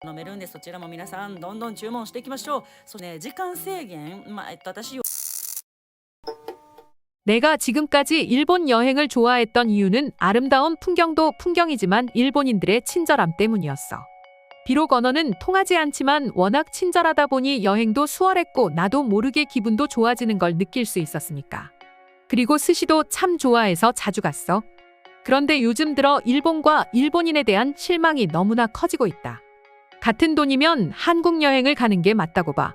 飲めるんで、そちらも皆さんどんどん注文していきましょう。そしてね、時間制限、私 내가 지금까지 일본 여행을 좋아했던 이유는 아름다운 풍경도 풍경이지만 일본인들의 친절함 때문이었어. 비록 언어는 통하지 않지만 워낙 친절하다 보니 여행도 수월했고 나도 모르게 기분도 좋아지는 걸 느낄 수 있었으니까. 그리고 스시도 참 좋아해서 자주 갔어. 그런데 요즘 들어 일본과 일본인에 대한 실망이 너무나 커지고 있다. 같은 돈이면 한국 여행을 가는 게 맞다고 봐.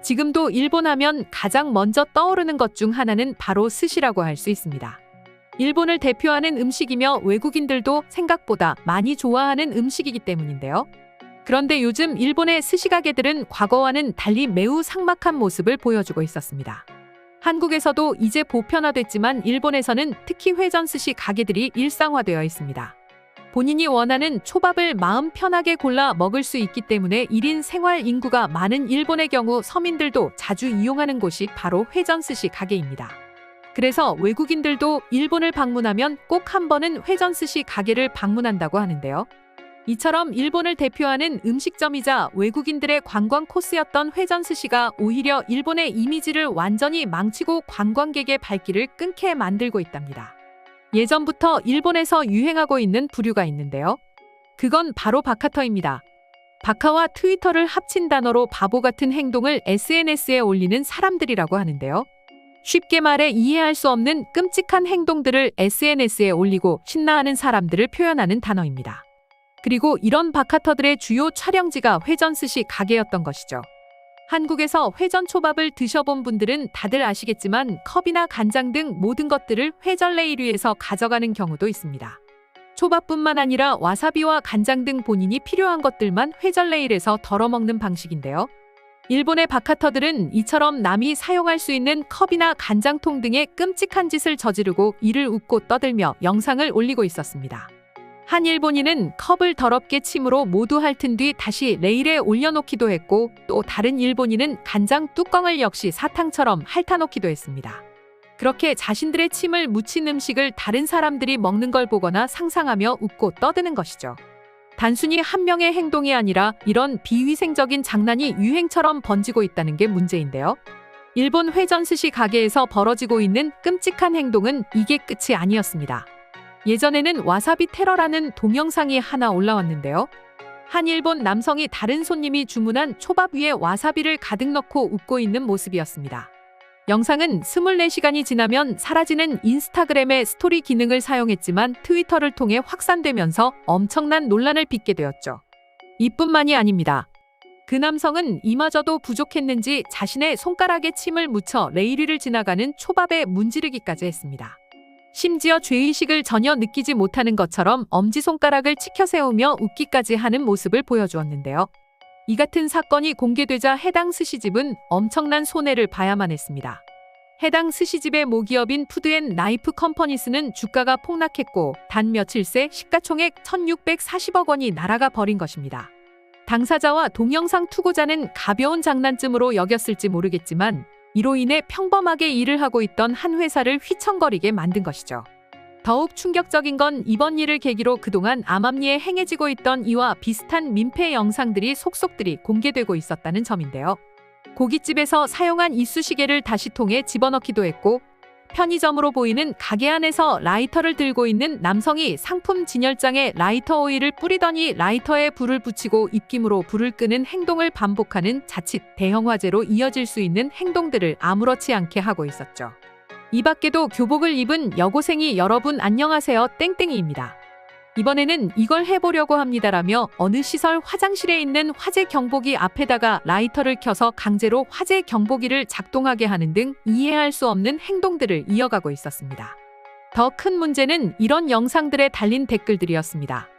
지금도 일본 하면 가장 먼저 떠오르는 것 중 하나는 바로 스시라고 할 수 있습니다. 일본을 대표하는 음식이며 외국인들도 생각보다 많이 좋아하는 음식이기 때문인데요. 그런데 요즘 일본의 스시 가게들은 과거와는 달리 매우 삭막한 모습을 보여주고 있었습니다. 한국에서도 이제 보편화됐지만 일본에서는 특히 회전 스시 가게들이 일상화되어 있습니다. 본인이 원하는 초밥을 마음 편하게 골라 먹을 수 있기 때문에 1인 생활 인구가 많은 일본의 경우 서민들도 자주 이용하는 곳이 바로 회전 스시 가게입니다. 그래서 외국인들도 일본을 방문하면 꼭 한 번은 회전 스시 가게를 방문한다고 하는데요. 이처럼 일본을 대표하는 음식점이자 외국인들의 관광 코스였던 회전 스시가 오히려 일본의 이미지를 완전히 망치고 관광객의 발길을 끊게 만들고 있답니다. 예전부터 일본에서 유행하고 있는 부류가 있는데요. 그건 바로 바카터입니다. 바카와 트위터를 합친 단어로 바보 같은 행동을 SNS에 올리는 사람들이라고 하는데요. 쉽게 말해 이해할 수 없는 끔찍한 행동들을 SNS에 올리고 신나하는 사람들을 표현하는 단어입니다. 그리고 이런 바카터들의 주요 촬영지가 회전 스시 가게였던 것이죠. 한국에서 회전 초밥을 드셔본 분들은 다들 아시겠지만 컵이나 간장 등 모든 것들을 회전 레일위에서 가져가는 경우도 있습니다. 초밥뿐만 아니라 와사비와 간장 등 본인이 필요한 것들만 회전 레일에서 덜어먹는 방식인데요. 일본의 바카터들은 이처럼 남이 사용할 수 있는 컵이나 간장통 등의 끔찍한 짓을 저지르고 이를 웃고 떠들며 영상을 올리고 있었습니다. 한 일본인은 컵을 더럽게 침으로 모두 핥은 뒤 다시 레일에 올려놓기도 했고 또 다른 일본인은 간장 뚜껑을 역시 사탕처럼 핥아놓기도 했습니다. 그렇게 자신들의 침을 묻힌 음식을 다른 사람들이 먹는 걸 보거나 상상하며 웃고 떠드는 것이죠. 단순히 한 명의 행동이 아니라 이런 비위생적인 장난이 유행처럼 번지고 있다는 게 문제인데요. 일본 회전 스시 가게에서 벌어지고 있는 끔찍한 행동은 이게 끝이 아니었습니다. 예전에는 와사비 테러라는 동영상이 하나 올라왔는데요. 한 일본 남성이 다른 손님이 주문한 초밥 위에 와사비를 가득 넣고 웃고 있는 모습이었습니다. 영상은 24시간이 지나면 사라지는 인스타그램의 스토리 기능을 사용했지만 트위터를 통해 확산되면서 엄청난 논란을 빚게 되었죠. 이뿐만이 아닙니다. 그 남성은 이마저도 부족했는지 자신의 손가락에 침을 묻혀 레일 위를 지나가는 초밥에 문지르기까지 했습니다. 심지어 죄의식을 전혀 느끼지 못하는 것처럼 엄지손가락을 치켜 세우며 웃기까지 하는 모습을 보여주었는데요. 이 같은 사건이 공개되자 해당 스시집은 엄청난 손해를 봐야만 했습니다. 해당 스시집의 모기업인 푸드앤나이프 컴퍼니스는 주가가 폭락했고 단 며칠 새 시가총액 1,640억 원이 날아가 버린 것입니다. 당사자와 동영상 투고자는 가벼운 장난쯤으로 여겼을지 모르겠지만 이로 인해 평범하게 일을 하고 있던 한 회사를 휘청거리게 만든 것이죠. 더욱 충격적인 건 이번 일을 계기로 그동안 암암리에 행해지고 있던 이와 비슷한 민폐 영상들이 속속들이 공개되고 있었다는 점인데요. 고깃집에서 사용한 이쑤시개를 다시 통에 집어넣기도 했고 편의점으로 보이는 가게 안에서 라이터를 들고 있는 남성이 상품 진열장에 라이터 오일을 뿌리더니 라이터에 불을 붙이고 입김으로 불을 끄는 행동을 반복하는 자칫 대형 화재로 이어질 수 있는 행동들을 아무렇지 않게 하고 있었죠. 이 밖에도 교복을 입은 여고생이 여러분 안녕하세요 땡땡이입니다. 이번에는 이걸 해보려고 합니다라며 어느 시설 화장실에 있는 화재 경보기 앞에다가 라이터를 켜서 강제로 화재 경보기를 작동하게 하는 등 이해할 수 없는 행동들을 이어가고 있었습니다. 더 큰 문제는 이런 영상들에 달린 댓글들이었습니다.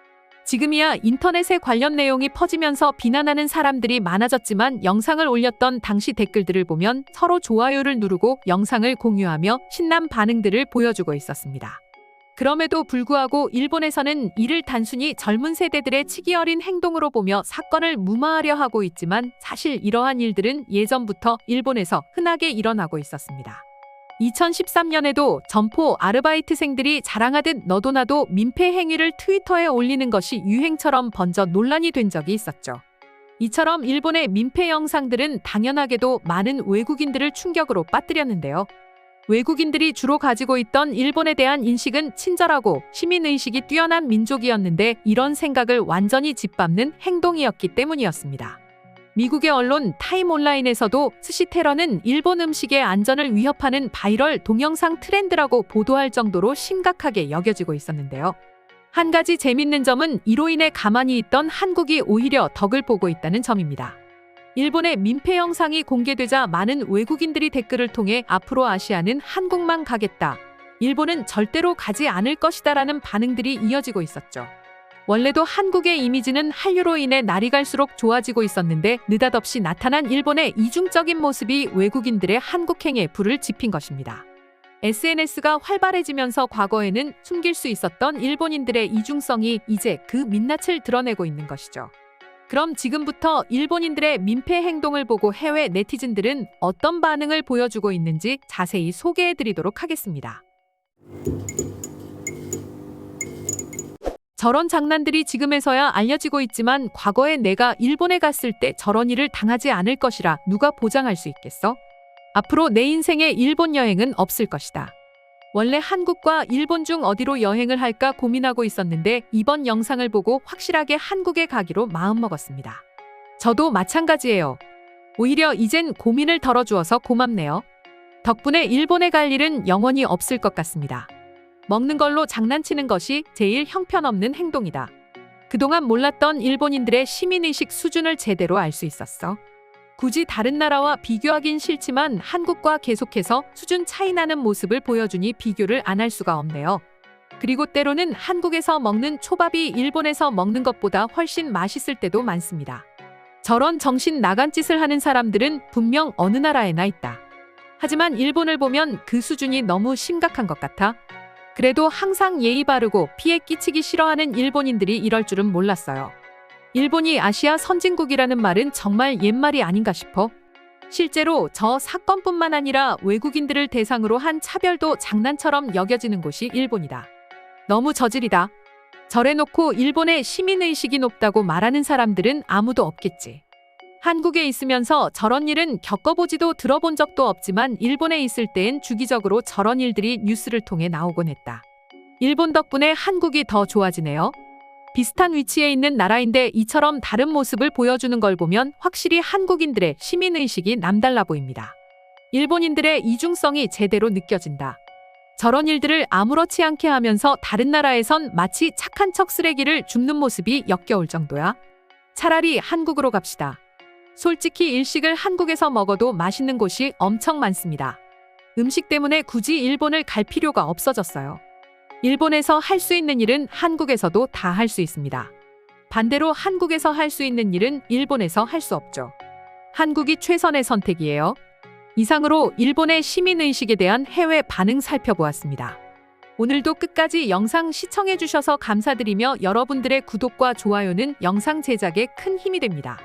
지금이야 인터넷에 관련 내용이 퍼지면서 비난하는 사람들이 많아졌지만 영상을 올렸던 당시 댓글들을 보면 서로 좋아요를 누르고 영상을 공유하며 신난 반응들을 보여주고 있었습니다. 그럼에도 불구하고 일본에서는 이를 단순히 젊은 세대들의 치기 어린 행동으로 보며 사건을 무마하려 하고 있지만 사실 이러한 일들은 예전부터 일본에서 흔하게 일어나고 있었습니다. 2013년에도 점포 아르바이트생들이 자랑하듯 너도 나도 민폐 행위를 트위터에 올리는 것이 유행처럼 번져 논란이 된 적이 있었죠. 이처럼 일본의 민폐 영상들은 당연하게도 많은 외국인들을 충격으로 빠뜨렸는데요. 외국인들이 주로 가지고 있던 일본에 대한 인식은 친절하고 시민의식이 뛰어난 민족이었는데 이런 생각을 완전히 짓밟는 행동이었기 때문이었습니다. 미국의 언론 타임 온라인에서도 스시테러는 일본 음식의 안전을 위협하는 바이럴 동영상 트렌드라고 보도할 정도로 심각하게 여겨지고 있었는데요. 한 가지 재밌는 점은 이로 인해 가만히 있던 한국이 오히려 덕을 보고 있다는 점입니다. 일본의 민폐 영상이 공개되자 많은 외국인들이 댓글을 통해 앞으로 아시아는 한국만 가겠다, 일본은 절대로 가지 않을 것이다라는 반응들이 이어지고 있었죠. 원래도 한국의 이미지는 한류로 인해 날이 갈수록 좋아지고 있었는데 느닷없이 나타난 일본의 이중적인 모습이 외국인들의 한국행에 불을 지핀 것입니다. SNS가 활발해지면서 과거에는 숨길 수 있었던 일본인들의 이중성이 이제 그 민낯을 드러내고 있는 것이죠. 그럼 지금부터 일본인들의 민폐 행동을 보고 해외 네티즌들은 어떤 반응을 보여주고 있는지 자세히 소개해드리도록 하겠습니다. 저런 장난들이 지금에서야 알려지고 있지만 과거에 내가 일본에 갔을 때 저런 일을 당하지 않을 것이라 누가 보장할 수 있겠어? 앞으로 내 인생에 일본 여행은 없을 것이다. 원래 한국과 일본 중 어디로 여행을 할까 고민하고 있었는데 이번 영상을 보고 확실하게 한국에 가기로 마음먹었습니다. 저도 마찬가지예요. 오히려 이젠 고민을 덜어주어서 고맙네요. 덕분에 일본에 갈 일은 영원히 없을 것 같습니다. 먹는 걸로 장난치는 것이 제일 형편없는 행동이다. 그동안 몰랐던 일본인들의 시민의식 수준을 제대로 알 수 있었어. 굳이 다른 나라와 비교하긴 싫지만 한국과 계속해서 수준 차이 나는 모습을 보여주니 비교를 안 할 수가 없네요. 그리고 때로는 한국에서 먹는 초밥이 일본에서 먹는 것보다 훨씬 맛있을 때도 많습니다. 저런 정신 나간 짓을 하는 사람들은 분명 어느 나라에나 있다. 하지만 일본을 보면 그 수준이 너무 심각한 것 같아. 그래도 항상 예의 바르고 피해 끼치기 싫어하는 일본인들이 이럴 줄은 몰랐어요. 일본이 아시아 선진국이라는 말은 정말 옛말이 아닌가 싶어. 실제로 저 사건뿐만 아니라 외국인들을 대상으로 한 차별도 장난처럼 여겨지는 곳이 일본이다. 너무 저질이다. 저래놓고 일본의 시민의식이 높다고 말하는 사람들은 아무도 없겠지. 한국에 있으면서 저런 일은 겪어보지도 들어본 적도 없지만 일본에 있을 때엔 주기적으로 저런 일들이 뉴스를 통해 나오곤 했다. 일본 덕분에 한국이 더 좋아지네요. 비슷한 위치에 있는 나라인데 이처럼 다른 모습을 보여주는 걸 보면 확실히 한국인들의 시민의식이 남달라 보입니다. 일본인들의 이중성이 제대로 느껴진다. 저런 일들을 아무렇지 않게 하면서 다른 나라에선 마치 착한 척 쓰레기를 줍는 모습이 역겨울 정도야. 차라리 한국으로 갑시다. 솔직히 일식을 한국에서 먹어도 맛있는 곳이 엄청 많습니다. 음식 때문에 굳이 일본을 갈 필요가 없어졌어요. 일본에서 할 수 있는 일은 한국에서도 다 할 수 있습니다. 반대로 한국에서 할 수 있는 일은 일본에서 할 수 없죠. 한국이 최선의 선택이에요. 이상으로 일본의 시민의식에 대한 해외 반응 살펴보았습니다. 오늘도 끝까지 영상 시청해주셔서 감사드리며 여러분들의 구독과 좋아요는 영상 제작에 큰 힘이 됩니다.